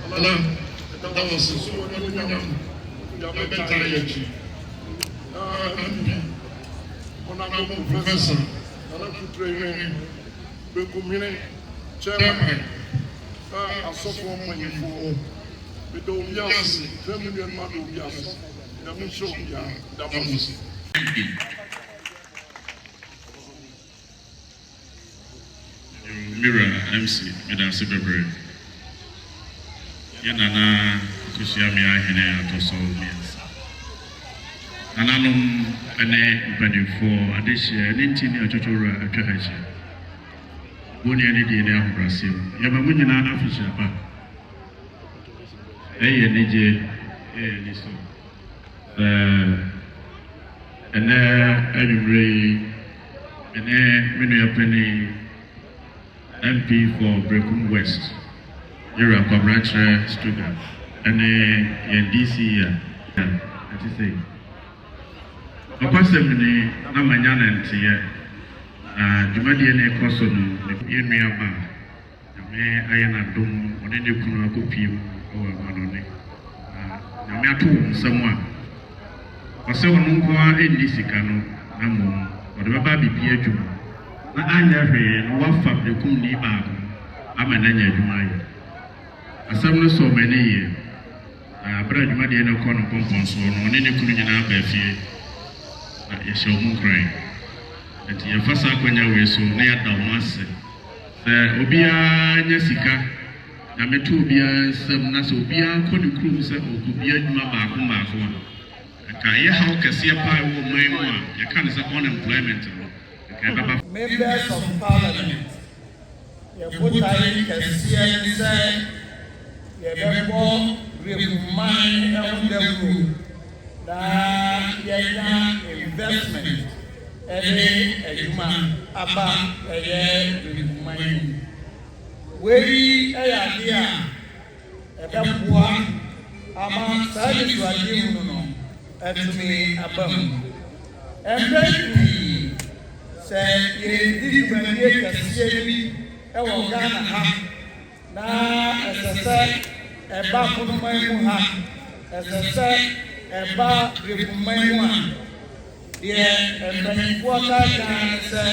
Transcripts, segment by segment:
that was so young. Honorable Professor, training, Berekum Chairman, a software for with the Obias, 10 million Madobias, the Mission, that was. Mirror MC, Madame Sibebre. Yanana, Kusiamia, Hene, Toso, yes. Ananum, Ane, Badi for Adesha, Nintin, Totora, Akahashi. Boni and Indiana of Brazil. Yamamunina, Afisha, DJ, Liso. And anyway, and many penny. MP for Berekum West, you're a Quadrature student, and a DC. As you say, a person, Namanyana and Tia, Jumadian Coson, the Yama, Ayana Dum, or any Kunakopium or Madone. Namatu, someone. For someone who are in this canoe, Namon, or the Baby Pietro. I never one Berekum ni bag. I'm an anya Jumai. A summer so many years. Brad Madiano Corner Compons or on any Kunina Befi. You shall move crying. And your first Aquania way so near Dormaa. The Obia Jessica, Nametubia, some Nasobia, could the crew say, or could be a Mabakuma. Kaya how can see a pie or my you can't say unemployment. Members of Parliament, your Putai can see and say, your Bebo will mind of the room, that your investment, a human, about a year will mind. We are here, a Bebo, among service to a human, and to me above. And then say ye when ye can see me Ghana ha na as a ba kunuman ha as a ba Berekum ye and water can say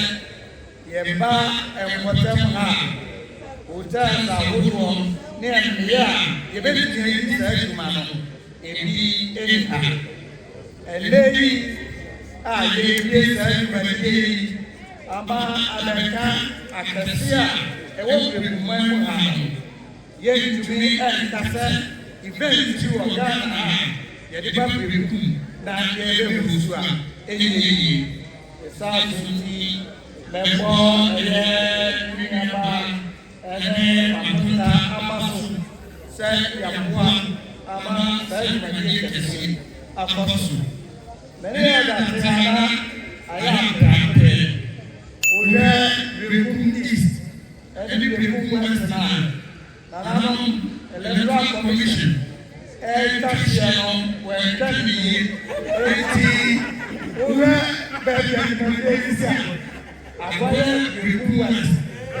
ye ba and water ha hotel na wodo ne ya ye be tin say man e bi eni and lady ye say Ama America, Acacia, a woman who yet to me and Cassa, event to a Ghana, yet the Berekum, not the Rusua, any South Sea, Lemon, and then Amasu, said Yamua, Ama, said Magician, Apostle. Many others, I am Berekum East, and Berekum West now. Nanam, Electoral Commission, Taxiano, when Tani, 80, over Berekum, acquired Berekum West.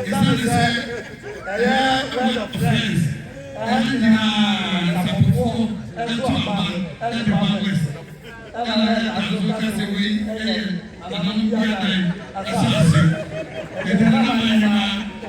Some said, a year of friends, and now, and Dormaa, and Dormaa. And I said, and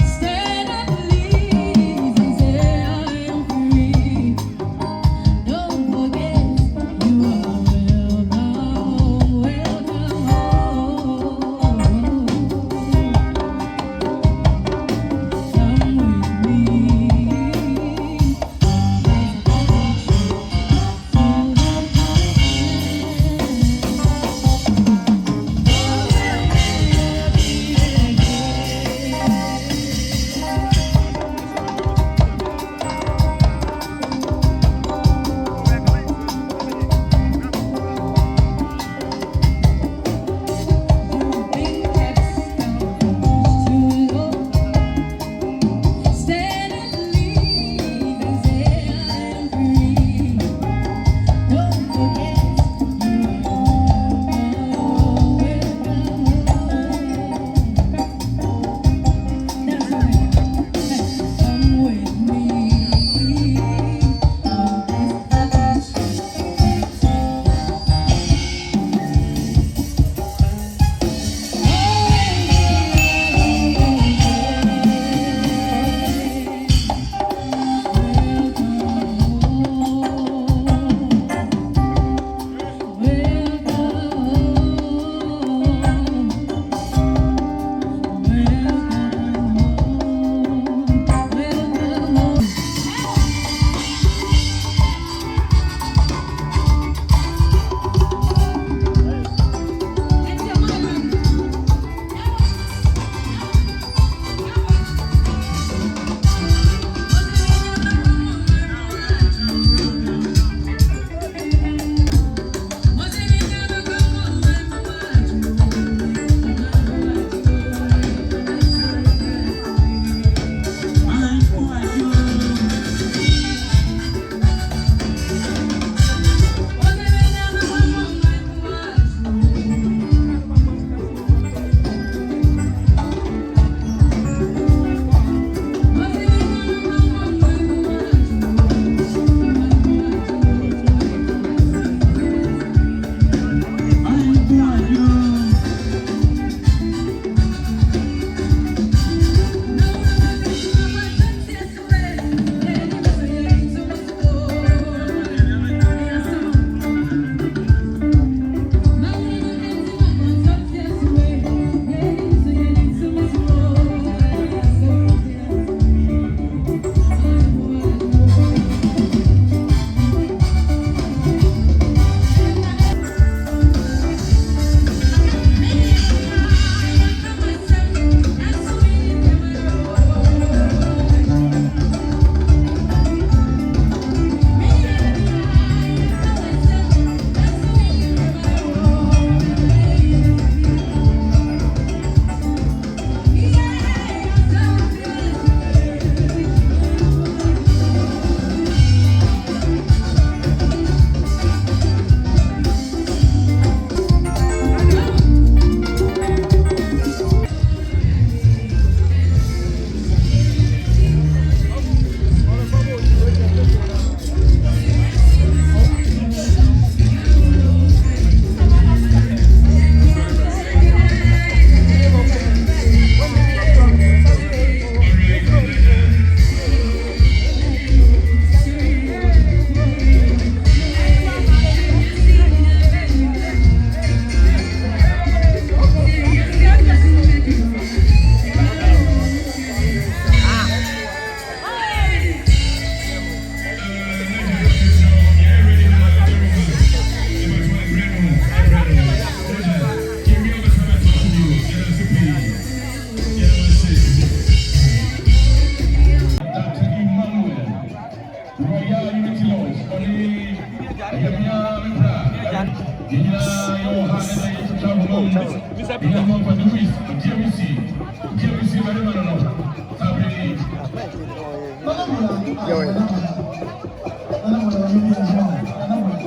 Stand up, please, say I am free.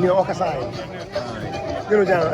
New Okasai. You know,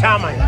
Chairman.